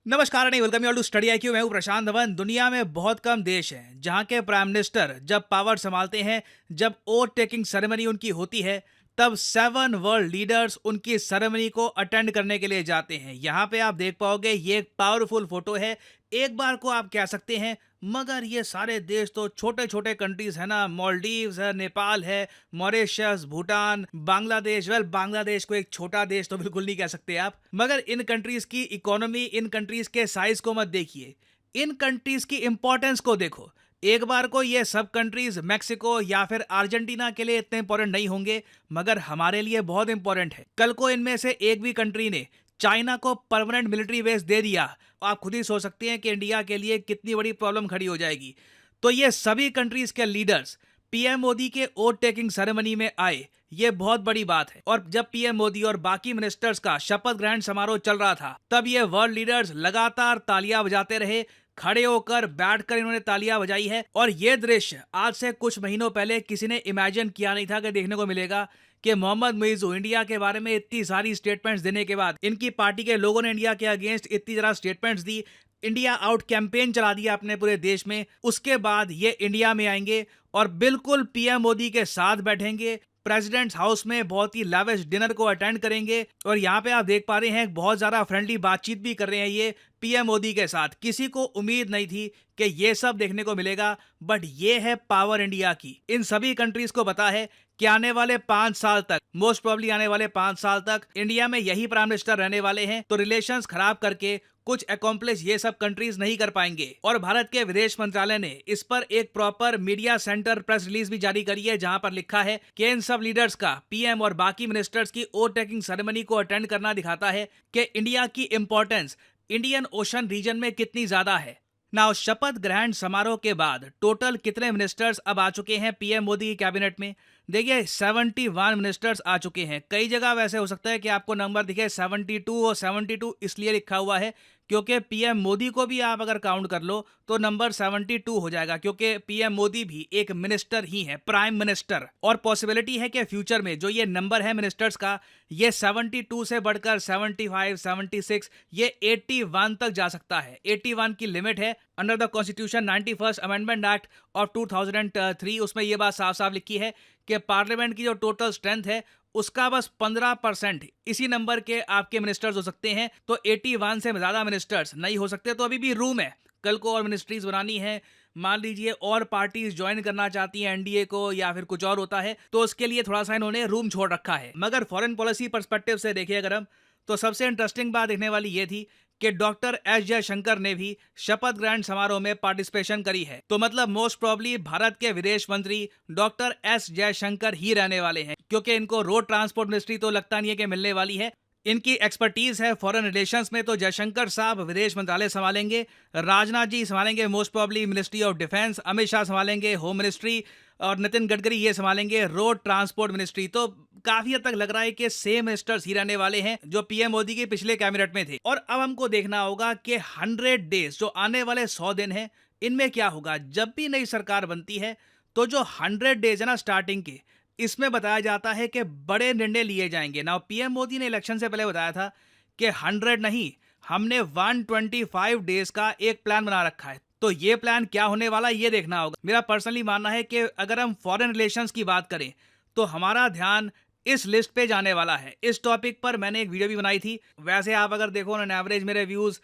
नमस्कार नहीं welcome you all to study IQ. मैं हूं प्रशांत धवन। दुनिया में बहुत कम देश हैं जहां के प्राइम मिनिस्टर जब पावर संभालते हैं, जब ओथ टेकिंग सेरेमनी उनकी होती है, तब 7 वर्ल्ड लीडर्स उनकी सेरेमनी को अटेंड करने के लिए जाते हैं। यहाँ पे आप देख पाओगे ये एक पावरफुल फोटो है। एक बार को आप कह सकते हैं, मगर ये सारे देश तो छोटे छोटे कंट्रीज है ना। मॉलडीव्स है, नेपाल है, मॉरिशस, भूटान, बांग्लादेश। वेल, बांग्लादेश को एक छोटा देश तो बिल्कुल नहीं कह सकते आप, मगर इन कंट्रीज की इकोनॉमी, इन कंट्रीज के साइज को मत देखिए, इन कंट्रीज की इंपॉर्टेंस को देखो। एक बार को ये सब कंट्रीज मेक्सिको या फिर अर्जेंटीना के लिए इतने इंपॉर्टेंट नहीं होंगे, मगर हमारे लिए बहुत इंपॉर्टेंट है। कल को इनमें से एक भी कंट्री ने चाइना को परमानेंट मिलिट्री बेस दे दिया, आप खुद ही सोच सकते हैं कि इंडिया के लिए कितनी बड़ी प्रॉब्लम खड़ी हो जाएगी। तो ये सभी कंट्रीज के लीडर्स पीएम मोदी के ओथ टेकिंग सेरेमनी में आए, ये बहुत बड़ी बात है। और जब पीएम मोदी और बाकी मिनिस्टर्स का शपथ ग्रहण समारोह चल रहा था, तब ये वर्ल्ड लीडर्स लगातार तालियां बजाते रहे। खड़े होकर, बैठकर इन्होंने तालियां बजाई है। और ये दृश्य आज से कुछ महीनों पहले किसी ने इमेजिन किया नहीं था कि देखने को मिलेगा कि मोहम्मद मुइज़्ज़ इंडिया के बारे में इतनी सारी स्टेटमेंट्स देने के बाद, इनकी पार्टी के लोगों ने इंडिया के अगेंस्ट इतनी ज़्यादा स्टेटमेंट्स दी, इंडिया आउट कैंपेन चला दिया अपने पूरे देश में, उसके बाद ये इंडिया में आएंगे और बिल्कुल पीएम मोदी के साथ बैठेंगे, प्रेसिडेंट्स हाउस में बहुत ही लाविश डिनर को अटेंड करेंगे। और यहाँ पे आप देख पा रहे हैं बहुत ज़्यादा फ्रेंडली बातचीत भी कर रहे हैं ये पीएम मोदी के साथ। किसी को उम्मीद नहीं थी कि ये सब देखने को मिलेगा, बट ये है पावर इंडिया की। इन सभी कंट्रीज को पता है कि आने वाले 5 साल तक, मोस्ट प्रोबेबली आने वाले 5 साल तक इंडिया में यही प्राइम मिनिस्टर रहने वाले हैं। तो रिलेशंस खराब करके कुछ अकॉम्प्लिश ये सब कंट्रीज नहीं कर पाएंगे। और भारत के विदेश मंत्रालय ने इस पर एक proper media centre press release भी जारी करी है, जहां पर लिखा है कि इन सब लीडर्स का पीएम और बाकी मिनिस्टर्स की ओथ टेकिंग सेरेमनी को अटेंड करना दिखाता है कि इंडिया की इंपॉर्टेंस इंडियन ओशन रीजन में कितनी ज्यादा है। नाउ, शपथ ग्रहण समारोह के बाद टोटल कितने मिनिस्टर्स अब आ चुके हैं पीएम मोदी की कैबिनेट में? देखिए, 71 मिनिस्टर्स आ चुके हैं। कई जगह वैसे हो सकता है कि आपको नंबर दिखे 72, और 72 इसलिए लिखा हुआ है क्योंकि पीएम मोदी को भी आप अगर काउंट कर लो तो नंबर 72 हो जाएगा, क्योंकि पीएम मोदी भी एक मिनिस्टर ही है, प्राइम मिनिस्टर। और पॉसिबिलिटी है कि फ्यूचर में जो ये नंबर है मिनिस्टर्स का, ये 72 से बढ़कर 75, 76, ये 81 तक जा सकता है। 81 की लिमिट है under the constitution 91st amendment act of 2003। उसमें ये बात साफ साफ लिखी है कि पार्लियामेंट की जो टोटल स्ट्रेंथ है उसका बस 15% इसी नंबर के आपके मिनिस्टर्स हो सकते हैं। तो 81 से ज्यादा मिनिस्टर्स नहीं हो सकते। तो अभी भी रूम है, कल को और मिनिस्ट्रीज बनानी है, मान लीजिए और पार्टीज ज्वाइन करना चाहती हैं एनडीए को, या फिर कुछ और होता है, तो उसके लिए थोड़ा सा इन्होंने रूम छोड़ रखा है। मगर फॉरेन पॉलिसी पर्सपेक्टिव से देखिए अगर हम, तो सबसे इंटरेस्टिंग बात देखने वाली ये थी कि डॉक्टर एस जयशंकर ने भी शपथ ग्रहण समारोह में पार्टिसिपेशन करी है। तो मतलब मोस्ट प्रोबेबली भारत के विदेश मंत्री डॉक्टर एस जयशंकर ही रहने वाले हैं, क्योंकि इनको रोड ट्रांसपोर्ट मिनिस्ट्री तो लगता नहीं है कि मिलने वाली है। इनकी एक्सपर्टीज है फॉरेन रिलेशंस में, तो जयशंकर साहब विदेश मंत्रालय संभालेंगे, राजनाथ जी संभालेंगे most probably ministry of defence, Amit Shah संभालेंगे होम मिनिस्ट्री, और नितिन गडकरी ये संभालेंगे रोड ट्रांसपोर्ट मिनिस्ट्री। तो काफी हद तक लग रहा है कि सेम मिनिस्टर्स ही रहने वाले हैं जो पीएम मोदी के पिछले कैबिनेट में थे। और अब हमको देखना होगा कि 100 डेज, जो आने वाले 100 दिन हैं, इनमें क्या होगा। जब भी नई सरकार बनती है तो जो 100 डेज है ना स्टार्टिंग के, इसमें बताया जाता है कि बड़े निर्णय लिए जाएंगे ना। पीएम मोदी ने इलेक्शन से पहले बताया था कि 100 नहीं, हमने 125 डेज का एक प्लान बना रखा है। तो ये प्लान क्या होने वाला है ये देखना होगा। मेरा पर्सनली मानना है कि अगर हम फॉरेन रिलेशंस की बात करें तो हमारा ध्यान इस लिस्ट पे जाने वाला है। इस टॉपिक पर मैंने एक वीडियो भी बनाई थी। वैसे आप अगर देखो ना, एवरेज मेरे व्यूज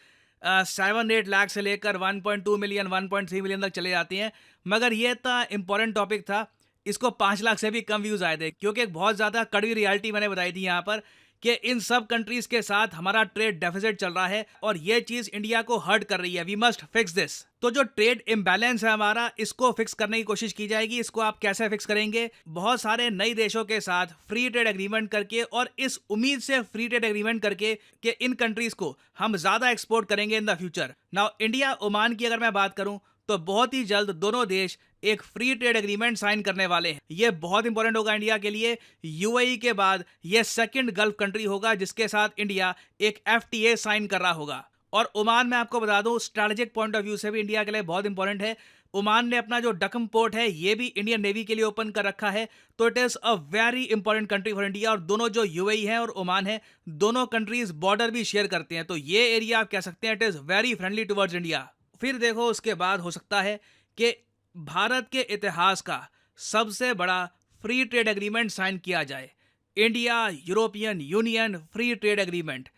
7-8 लाख से लेकर 1.2 मिलियन, 1.3 मिलियन तक चले जाते हैं। मगर ये इतना इंपॉर्टेंट टॉपिक था, इसको 5 लाख से भी कम व्यूज आए थे, क्योंकि एक बहुत ज्यादा कड़वी रियलिटी मैंने बताई थी यहाँ पर कि इन सब कंट्रीज के साथ हमारा ट्रेड डेफिसिट चल रहा है और ये चीज इंडिया को हर्ट कर रही है। We must fix this. तो जो ट्रेड इम्बैलेंस है हमारा, इसको फिक्स करने की कोशिश की जाएगी। इसको आप कैसे फिक्स करेंगे? बहुत सारे नई देशों के साथ फ्री ट्रेड एग्रीमेंट करके, और इस उम्मीद से फ्री ट्रेड एग्रीमेंट करके कि इन कंट्रीज को हम ज्यादा एक्सपोर्ट करेंगे in the future. Now, India Oman की अगर मैं बात करूं तो बहुत ही जल्द दोनों देश एक फ्री ट्रेड एग्रीमेंट साइन करने वाले हैं। यह बहुत इंपॉर्टेंट होगा इंडिया के लिए। यूएई के बाद यह सेकंड गल्फ कंट्री होगा जिसके साथ इंडिया एक एफटीए साइन कर रहा होगा। और ओमान, मैं आपको बता दूं, स्ट्रैटेजिक पॉइंट ऑफ व्यू से भी इंडिया के लिए बहुत इंपॉर्टेंट है। ओमान ने अपना जो डकम पोर्ट है ये भी इंडियन नेवी के लिए ओपन कर रखा है। तो it is a very important country for India. और दोनों जो यूएई है और ओमान है, दोनों कंट्रीज बॉर्डर भी शेयर करते हैं। तो ये एरिया आप कह सकते हैं it is very friendly towards India. फिर देखो उसके बाद हो सकता है कि भारत के इतिहास का सबसे बड़ा फ्री ट्रेड एग्रीमेंट साइन किया जाए। India European union free trade agreement.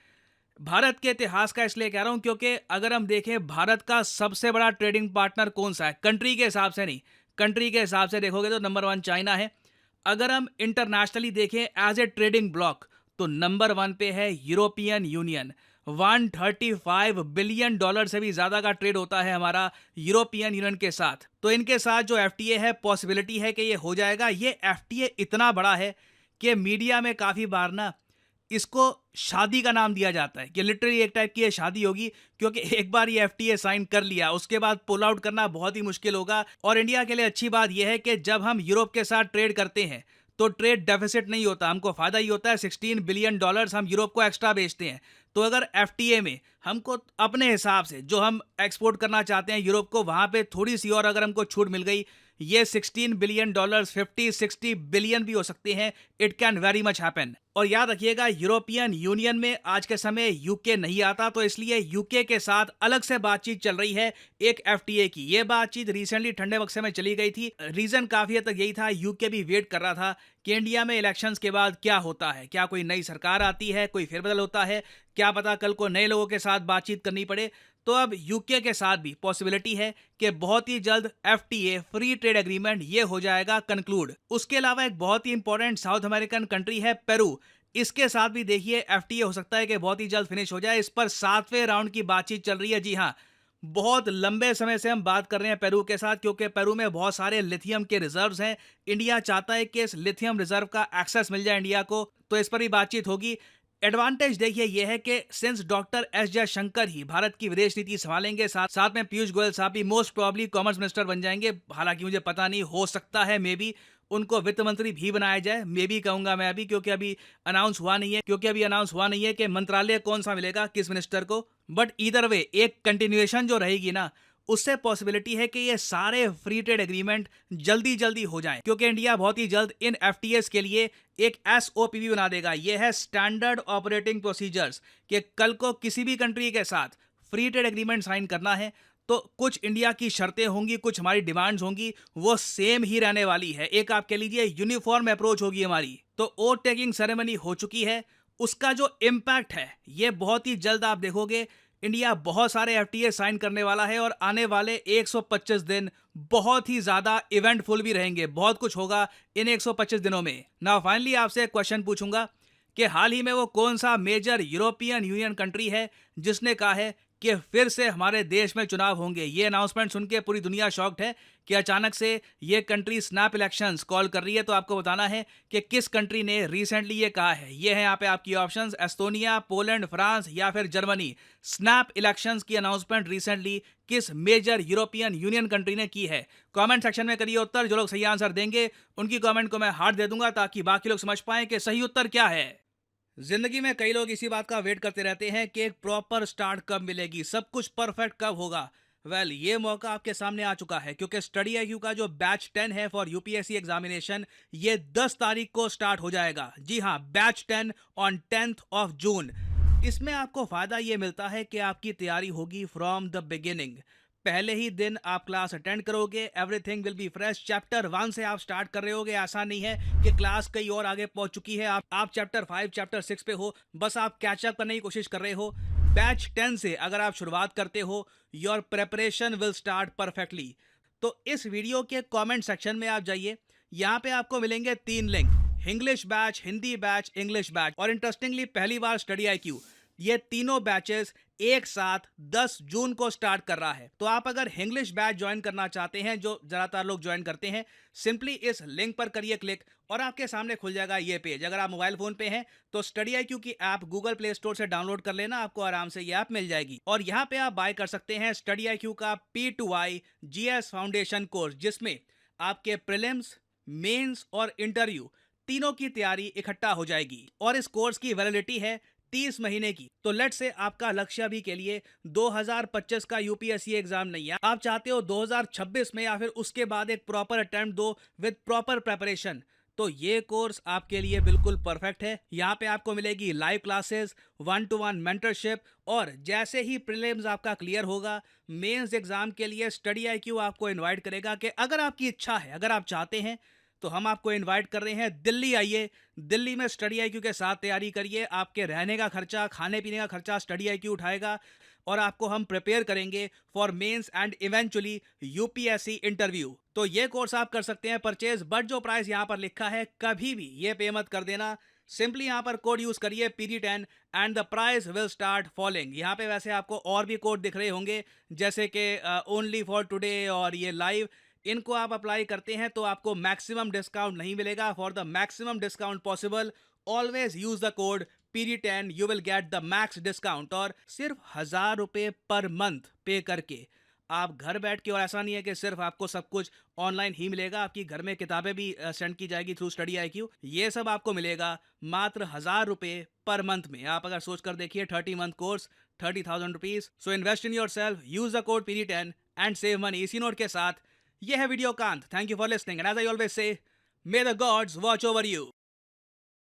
Bharat के इतिहास का इसलिए कह रहा हूं क्योंकि अगर हम देखें भारत का सबसे बड़ा ट्रेडिंग पार्टनर कौन सा है, कंट्री के हिसाब से नहीं, कंट्री के हिसाब से देखोगे तो नंबर 1 चाइना है। अगर हम इंटरनेशनली देखें एज ए ट्रेडिंग ब्लॉक तो नंबर 1 पे है यूरोपियन यूनियन। 135 बिलियन डॉलर से भी ज्यादा का ट्रेड होता है हमारा यूरोपियन यूनियन के साथ। तो इनके साथ जो एफटीए है, पॉसिबिलिटी है कि ये हो जाएगा। ये एफटीए इतना बड़ा है कि मीडिया में काफी बार ना इसको शादी का नाम दिया जाता है कि लिटरली एक टाइप की ये शादी होगी, क्योंकि एक बार ये एफटीए साइन कर लिया उसके बाद पुल आउट करना बहुत ही मुश्किल होगा। और इंडिया के लिए अच्छी बात यह है कि जब हम यूरोप के साथ ट्रेड करते हैं तो ट्रेड डेफिसिट नहीं होता, हमको फायदा ही होता है। 16 बिलियन डॉलर्स हम यूरोप को एक्स्ट्रा बेचते हैं। तो अगर एफटीए में हमको अपने हिसाब से जो हम एक्सपोर्ट करना चाहते हैं यूरोप को, वहां पे थोड़ी सी और अगर हमको छूट मिल गई, ये 16 बिलियन डॉलर्स 50-60 बिलियन भी हो सकते हैं। It can very much happen. और याद रखिएगा यूरोपियन यूनियन में आज के समय यूके नहीं आता, तो इसलिए यूके के साथ अलग से बातचीत चल रही है एक एफटीए की। ये बातचीत रिसेंटली ठंडे वक्त में चली गई थी। रीजन काफी हद तक यही था, यूके भी वेट कर रहा था कि इंडिया में इलेक्शंस के बाद क्या होता है, क्या कोई नई सरकार आती है, कोई फेरबदल होता है, क्या पता कल को नए लोगों के साथ बातचीत करनी पड़े। तो अब यूके के साथ भी पॉसिबिलिटी है कि बहुत ही जल्द एफटीए फ्री ट्रेड एग्रीमेंट ये हो जाएगा कंक्लूड। उसके अलावा एक बहुत ही इंपॉर्टेंट साउथ अमेरिकन कंट्री है पेरू। इसके साथ भी देखिए एफटीए हो सकता है कि बहुत ही जल्द फिनिश हो जाए। इस पर 7वें राउंड की बातचीत चल रही है। जी हाँ, बहुत लंबे समय से हम बात कर रहे हैं पेरू के साथ, क्योंकि पेरू में बहुत सारे लिथियम के रिजर्व्स हैं। इंडिया चाहता है कि इस लिथियम रिजर्व का एक्सेस मिल जाए इंडिया को, तो इस पर भी बातचीत होगी। एडवांटेज देखिए यह है कि सिंस डॉक्टर एस जयशंकर ही भारत की विदेश नीति संभालेंगे, साथ में पीयूष गोयल साहब भी मोस्ट प्रोबेबली कॉमर्स मिनिस्टर बन जाएंगे। हालांकि मुझे पता नहीं, हो सकता है मे बी उनको वित्त मंत्री भी बनाया जाए, मे बी कहूंगा मैं अभी, क्योंकि अभी अनाउंस हुआ नहीं है कि मंत्रालय कौन सा मिलेगा किस मिनिस्टर को। बट ईदर वे एक कंटिन्यूएशन जो रहेगी ना, उससे पॉसिबिलिटी है कि ये सारे फ्री ट्रेड एग्रीमेंट जल्दी जल्दी हो जाएं, क्योंकि इंडिया बहुत ही जल्द इन एफटीएस के लिए एक एसओपी बना देगा। ये है स्टैंडर्ड ऑपरेटिंग प्रोसीजर्स, कि कल को किसी भी कंट्री के साथ फ्री ट्रेड एग्रीमेंट साइन करना है तो कुछ इंडिया की शर्तें होंगी, कुछ हमारी डिमांड्स होंगी, वो सेम ही रहने वाली है। एक आप कह लीजिए यूनिफॉर्म अप्रोच होगी हमारी। तो ओथ टेकिंग सेरेमनी हो चुकी है, उसका जो इम्पैक्ट है ये बहुत ही जल्द आप देखोगे। इंडिया बहुत सारे एफटीए साइन करने वाला है और आने वाले 125 दिन बहुत ही ज्यादा इवेंटफुल भी रहेंगे। बहुत कुछ होगा इन 125 दिनों में। नाउ फाइनली आपसे एक क्वेश्चन पूछूंगा कि हाल ही में वो कौन सा मेजर यूरोपियन यूनियन कंट्री है जिसने कहा है कि फिर से हमारे देश में चुनाव होंगे। ये अनाउंसमेंट सुन के पूरी दुनिया शॉक्ड है कि अचानक से ये कंट्री स्नैप इलेक्शंस कॉल कर रही है। तो आपको बताना है कि किस कंट्री ने रिसेंटली ये कहा है। ये है यहाँ पे आपकी ऑप्शंस, एस्टोनिया, पोलैंड, फ्रांस या फिर जर्मनी। स्नैप इलेक्शंस की अनाउंसमेंट रिसेंटली किस मेजर यूरोपियन यूनियन कंट्री ने की है? कमेंट सेक्शन में करिए उत्तर। जो लोग सही आंसर देंगे उनकी कमेंट को मैं हार्ट दे दूंगा, ताकि बाकी लोग समझ पाएं कि सही उत्तर क्या है। जिंदगी में कई लोग इसी बात का वेट करते रहते हैं कि एक प्रॉपर स्टार्ट कब मिलेगी, सब कुछ परफेक्ट कब होगा। वेल, ये मौका आपके सामने आ चुका है, क्योंकि स्टडी आईक्यू का जो बैच 10 है फॉर यूपीएससी एग्जामिनेशन, ये 10 तारीख को स्टार्ट हो जाएगा। जी हाँ, batch 10 on 10th of June. इसमें आपको फायदा ये मिलता है कि आपकी तैयारी होगी फ्रॉम द बिगिनिंग। पहले ही दिन आप क्लास अटेंड करोगे, everything will be fresh. Chapter 1 से आप स्टार्ट कर रहे होगे। ऐसा नहीं है कि क्लास कहीं और आगे पहुंच चुकी है, आप चैप्टर 5 चैप्टर 6 पे हो, बस आप कैचअप करने की कोशिश कर रहे हो। बैच 10 से अगर आप शुरुआत करते हो, your preparation will start perfectly. तो इस वीडियो के कमेंट सेक्शन में आप जाइए, यहाँ पे आपको मिलेंगे 3 link, English batch, Hindi batch, English batch. और इंटरेस्टिंगली पहली बार स्टडी आईक्यू ये तीनों बैचेस एक साथ 10 जून को स्टार्ट कर रहा है। तो आप अगर इंग्लिश बैच ज्वाइन करना चाहते हैं, जो ज्यादातर लोग ज्वाइन करते हैं, सिंपली इस लिंक पर करिए क्लिक और आपके सामने खुल जाएगा ये पेज। अगर आप मोबाइल फोन पे हैं तो स्टडी आईक्यू की ऐप गूगल प्ले स्टोर से डाउनलोड कर लेना, आपको आराम से ये ऐप मिल जाएगी। और यहाँ पे आप बाय कर सकते हैं स्टडी आईक्यू का P2I GS फाउंडेशन कोर्स, जिसमें आपके प्रीलिम्स, मेंस और इंटरव्यू तीनों की तैयारी इकट्ठा हो जाएगी। और इस कोर्स की वैलिडिटी है 30 महीने की। तो लेट्स से आपका लक्ष्य अभी के लिए 2025 का यूपीएससी एग्जाम नहीं है, आप चाहते हो 2026 में या फिर उसके बाद एक प्रॉपर अटेम्प्ट दो विद प्रॉपर प्रेपरेशन, तो ये कोर्स आपके लिए बिल्कुल परफेक्ट है। यहाँ पे आपको मिलेगी लाइव क्लासेस, 1-to-1 मेंटरशिप, और जैसे ही प्रीलिम्स आपका क्लियर होगा, मेंस एग्जाम के लिए स्टडी आईक्यू आपको इनवाइट करेगा कि अगर आपकी इच्छा है, अगर आप चाहते हैं, तो हम आपको इनवाइट कर रहे हैं, दिल्ली आइए, दिल्ली में स्टडी आईक्यू के साथ तैयारी करिए। आपके रहने का खर्चा, खाने पीने का खर्चा स्टडी आईक्यू उठाएगा, और आपको हम प्रिपेयर करेंगे for mains and eventually UPSC interview. तो ये कोर्स आप कर सकते हैं परचेज, बट जो प्राइस यहाँ पर लिखा है कभी भी ये पे मत कर देना। सिंपली यहाँ पर कोड यूज करिए PD10 and the price will start following. यहाँ पे वैसे आपको और भी कोड दिख रहे होंगे, जैसे कि ओनली फॉर टुडे और ये लाइव, इनको आप अप्लाई करते हैं तो आपको मैक्सिमम डिस्काउंट नहीं मिलेगा। For the maximum discount possible, always use the code PD10, you will get the max discount. और सिर्फ 1000 रुपये पर मंथ पे करके आप घर बैठ के, और ऐसा नहीं है कि सिर्फ आपको सब कुछ ऑनलाइन ही मिलेगा, आपकी घर में किताबें भी सेंड की जाएगी थ्रू स्टडी आईक्यू, ये सब आपको मिलेगा मात्र 1000 रुपये पर मंथ में। आप अगर सोच कर देखिए, 30 month course, 30,000 rupees. So invest in your self, use the code PD10 and save money. इसी नोट के साथ ये है video Kant. Thank you for listening, and as I always say, may the gods watch over you.